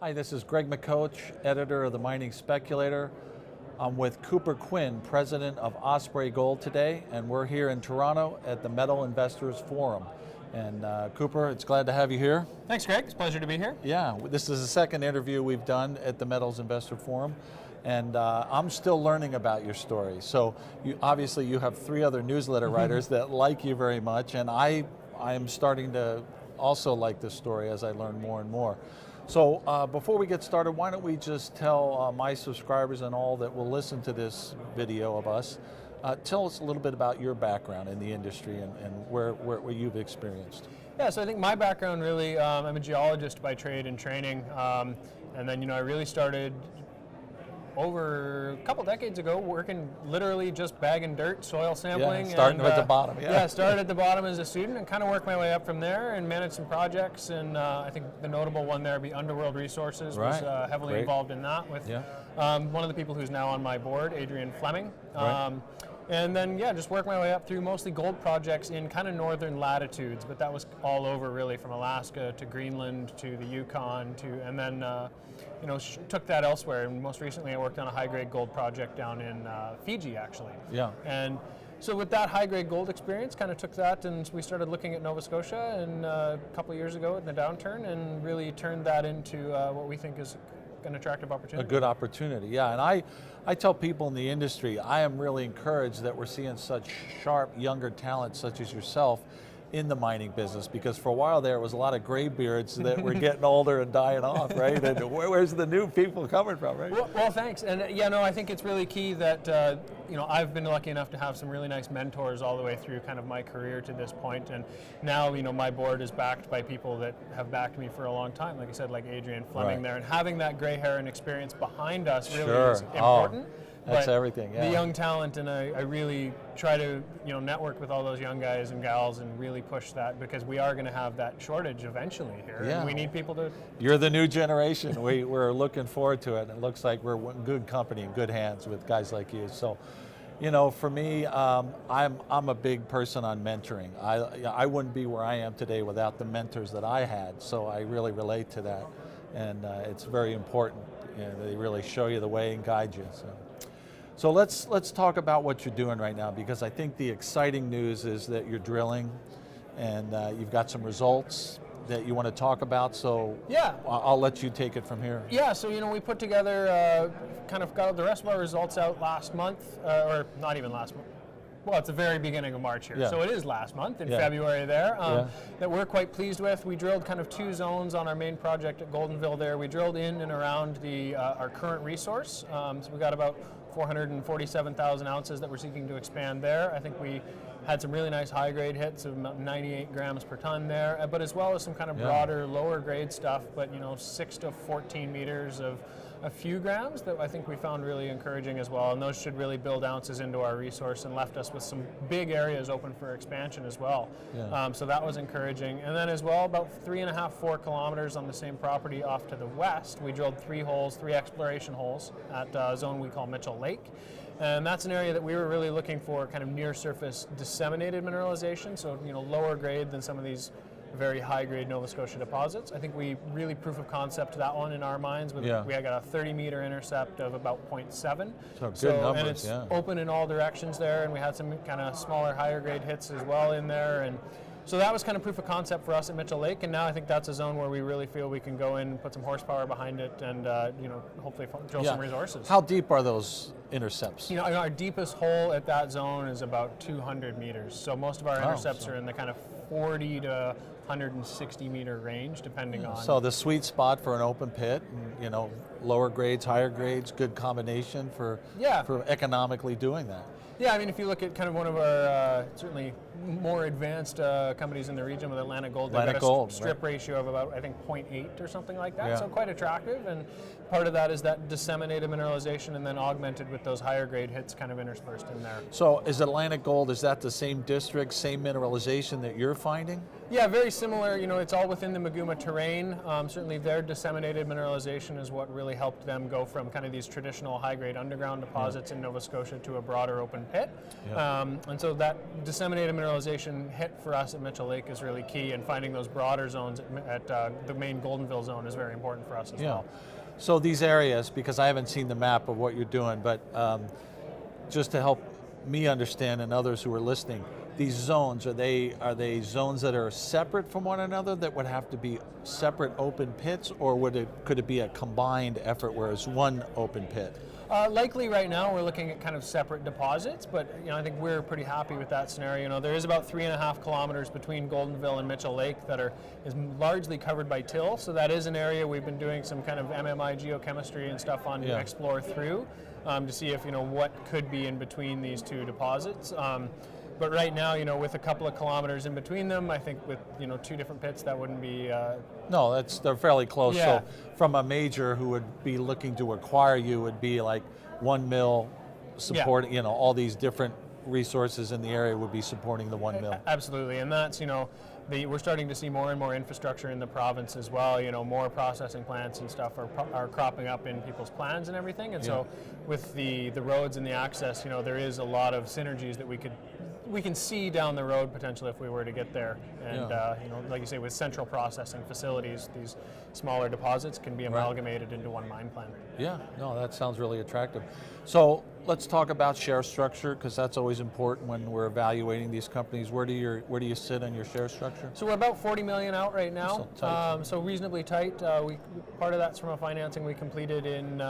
Hi, this is Greg McCoach, editor of the Mining Speculator. I'm with Cooper Quinn, president of Osprey Gold today, and we're here in Toronto at the Metal Investors Forum. And Cooper, it's glad to have you here. Thanks, Greg. It's a pleasure to be here. Yeah, this is the second interview we've done at the Metals Investor Forum, and I'm still learning about your story. So obviously you have 3 other newsletter writers that like you very much, and I am starting to also like this story as I learn more and more. So before we get started, why don't we just tell my subscribers and all that will listen to this video of us, tell us a little bit about your background in the industry and where you've experienced. Yeah, so I think my background really, I'm a geologist by trade and training, and then I really started over a couple decades ago working literally just bagging dirt, soil sampling. Yeah, starting at the bottom. Yeah, started at the bottom as a student and kind of worked my way up from there and managed some projects. And I think the notable one there would be Underworld Resources. Right. Was heavily involved in that with one of the people who's now on my board, Adrian Fleming. Right. And then, just worked my way up through mostly gold projects in kind of northern latitudes, but that was all over really, from Alaska to Greenland to the Yukon and then took that elsewhere. And most recently I worked on a high-grade gold project down in Fiji, actually. Yeah. And so with that high-grade gold experience, kind of took that and we started looking at Nova Scotia and a couple years ago in the downturn and really turned that into what we think is an attractive opportunity. A good opportunity, yeah. And I tell people in the industry, I am really encouraged that we're seeing such sharp, younger talent such as yourself in the mining business, because for a while there was a lot of graybeards that were getting older and dying off, right? And where's the new people coming from, right? Well, thanks. And I think it's really key that I've been lucky enough to have some really nice mentors all the way through kind of my career to this point. And now, my board is backed by people that have backed me for a long time. Like I said, like Adrian Fleming there, and having that gray hair and experience behind us really is important. That's everything, yeah. The young talent, and I really try to network with all those young guys and gals and really push that, because we are going to have that shortage eventually here. Yeah. And we need people to... You're the new generation. We're looking forward to it, and it looks like we're in good company and good hands with guys like you. So, for me, I'm a big person on mentoring. I wouldn't be where I am today without the mentors that I had, so I really relate to that, and it's very important. They really show you the way and guide you. So let's talk about what you're doing right now, because I think the exciting news is that you're drilling and you've got some results that you want to talk about, so yeah, I'll let you take it from here. Yeah, so we put together, kind of got the rest of our results out last month, or not even last month. Well, it's the very beginning of March here, so it is last month in February there, that we're quite pleased with. We drilled kind of 2 zones on our main project at Goldenville there. We drilled in and around our current resource, so we got about 447,000 ounces that we're seeking to expand there. I think we had some really nice high-grade hits of about 98 grams per ton there, but as well as some kind of broader, lower-grade stuff, but 6 to 14 meters of a few grams that I think we found really encouraging as well, and those should really build ounces into our resource and left us with some big areas open for expansion as well. Yeah. So that was encouraging. And then as well, about 3.5, 4 kilometers on the same property off to the west, we drilled 3 exploration holes at a zone we call Mitchell Lake. And that's an area that we were really looking for kind of near surface disseminated mineralization, so lower grade than some of these very high-grade Nova Scotia deposits. I think we really proof of concept that one in our minds. We got a 30-meter intercept of about 0.7. So good numbers, and it's open in all directions there, and we had some kind of smaller, higher-grade hits as well in there. And so that was kind of proof of concept for us at Mitchell Lake, and now I think that's a zone where we really feel we can go in and put some horsepower behind it and hopefully drill some resources. How deep are those intercepts? Our deepest hole at that zone is about 200 meters. So most of our intercepts are in the kind of 40 to 160 meter range, depending on... So the sweet spot for an open pit, lower grades, higher grades, good combination for economically doing that. Yeah, I mean, if you look at kind of one of our certainly more advanced companies in the region with Atlantic Gold, they've got a strip ratio of about, I think, 0.8 or something like that, so quite attractive. And part of that is that disseminated mineralization and then augmented with those higher grade hits kind of interspersed in there. So is Atlantic Gold, is that the same district, same mineralization that you're finding? Yeah, very similar. You know, it's all within the Maguma terrain. Certainly their disseminated mineralization is what really helped them go from kind of these traditional high-grade underground deposits in Nova Scotia to a broader open pit. And so that disseminated mineralization hit for us at Mitchell Lake is really key, and finding those broader zones at the main Goldenville zone is very important for us as well. So these areas, because I haven't seen the map of what you're doing, but just to help me understand and others who are listening, these zones, are they zones that are separate from one another that would have to be separate open pits, or could it be a combined effort where it's one open pit? Likely right now we're looking at kind of separate deposits, but I think we're pretty happy with that scenario. There is about 3.5 kilometers between Goldenville and Mitchell Lake that is largely covered by till, so that is an area we've been doing some kind of MMI geochemistry and stuff on to explore through to see if what could be in between these two deposits. But right now, with a couple of kilometers in between them, I think with two different pits, that wouldn't be. No, they're fairly close. So from a major who would be looking to acquire you, would be like one mill supporting. All these different resources in the area would be supporting the one mill. Absolutely, and that's we're starting to see more and more infrastructure in the province as well. More processing plants and stuff are cropping up in people's plans and everything. And so with the roads and the access, there is a lot of synergies that we can see down the road potentially if we were to get there. And like you say, with central processing facilities, these smaller deposits can be amalgamated into one mine plan. Yeah, no, that sounds really attractive. So let's talk about share structure, because that's always important when we're evaluating these companies. Where do you sit on your share structure? So we're about 40 million out right now, so reasonably tight. Part of that's from a financing we completed in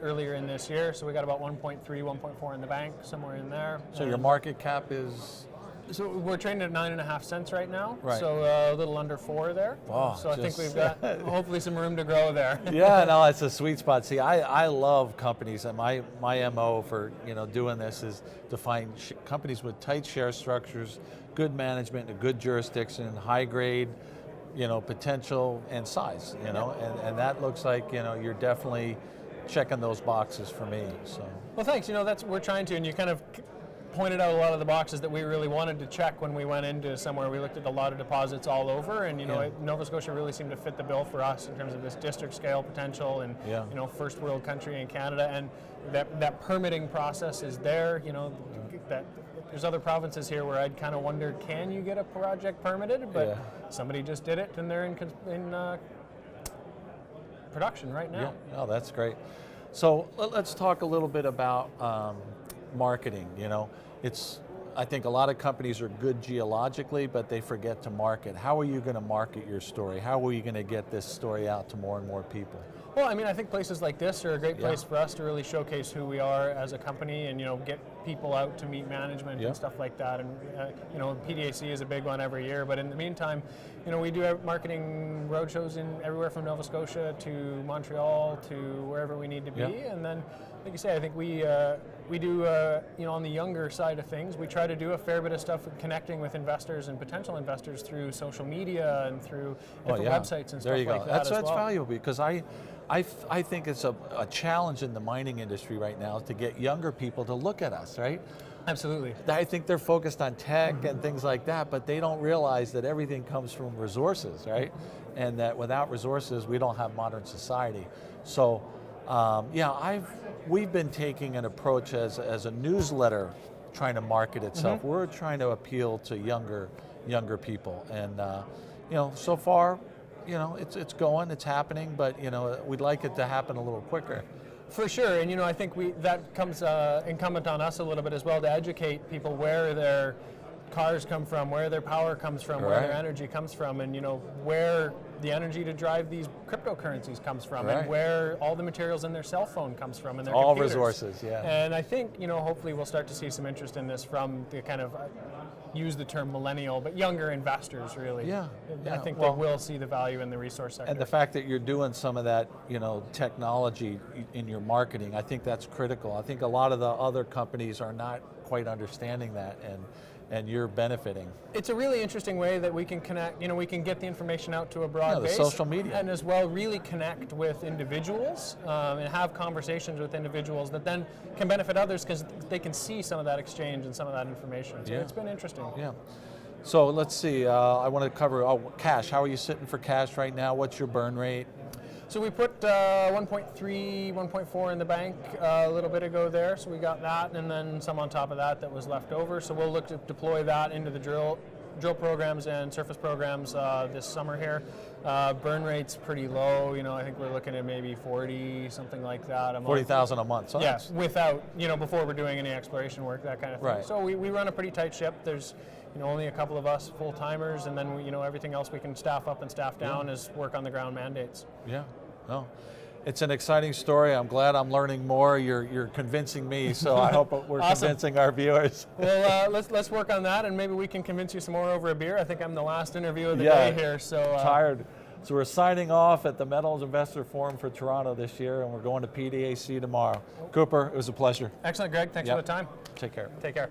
earlier in this year. So we got about 1.3, 1.4 in the bank, somewhere in there. So your market cap is? So we're trading at 9.5 cents right now, so a little under 4 there. Oh, so I think we've got hopefully some room to grow there. Yeah, no, it's a sweet spot. See, I love companies, and my MO for doing this is to find companies with tight share structures, good management, a good jurisdiction, high grade, potential and size, and that looks like you're definitely checking those boxes for me. So. Well, thanks. We're trying to, and you kind of pointed out a lot of the boxes that we really wanted to check when we went into somewhere. We looked at a lot of deposits all over, and Nova Scotia really seemed to fit the bill for us in terms of this district scale potential and first world country in Canada, and that permitting process is there. That there's other provinces here where I'd kind of wonder, can you get a project permitted? But somebody just did it, and they're in production right now. Yeah, no, that's great. So let's talk a little bit about marketing. I think a lot of companies are good geologically, but they forget to market. How are you going to market your story? How are you going to get this story out to more and more people? Well, I think places like this are a great place for us to really showcase who we are as a company, and get people out to meet management and stuff like that. And PDAC is a big one every year, but in the meantime, we do marketing roadshows in everywhere from Nova Scotia to Montreal to wherever we need to be. And then, like you say, I think we do on the younger side of things, we try to do a fair bit of stuff with connecting with investors and potential investors through social media and through different websites and stuff like that. That's valuable, because I think it's a challenge in the mining industry right now to get younger people to look at us, right? Absolutely. I think they're focused on tech and things like that, but they don't realize that everything comes from resources, right? And that without resources, we don't have modern society. So, we've been taking an approach as a newsletter, trying to market itself. We're trying to appeal to younger people, and so far, it's going, it's happening, but we'd like it to happen a little quicker. For sure, and I think that comes incumbent on us a little bit as well, to educate people where their cars come from, where their power comes from, where their energy comes from, and where the energy to drive these cryptocurrencies comes from, and where all the materials in their cell phone comes from, and their all computers. Resources, And I think hopefully we'll start to see some interest in this from the kind of use the term millennial, but younger investors, really. I think they will see the value in the resource sector. And the fact that you're doing some of that, technology in your marketing, I think that's critical. I think a lot of the other companies are not quite understanding that, and you're benefiting. It's a really interesting way that we can connect, we can get the information out to a broad base. Social media. And as well really connect with individuals and have conversations with individuals that then can benefit others, because they can see some of that exchange and some of that information. So it's been interesting. Yeah. So let's see, I want to cover cash. How are you sitting for cash right now? What's your burn rate? So we put 1.3, 1.4 in the bank a little bit ago there, so we got that, and then some on top of that was left over. So we'll look to deploy that into the drill programs and surface programs this summer here. Burn rate's pretty low. I think we're looking at maybe 40, something like that a month. 40,000 a month. So yeah, without, before we're doing any exploration work, that kind of thing. Right. So we run a pretty tight ship. There's only a couple of us full-timers, and then everything else we can staff up and staff down is work on the ground mandates. Yeah, no. It's an exciting story. I'm glad I'm learning more. You're convincing me, so I hope we're Awesome. convincing our viewers. Well, let's work on that, and maybe we can convince you some more over a beer. I think I'm the last interview of the day here, so tired. So we're signing off at the Metals Investor Forum for Toronto this year, and we're going to PDAC tomorrow. Cooper, it was a pleasure. Excellent, Greg. Thanks for the time. Take care. Take care.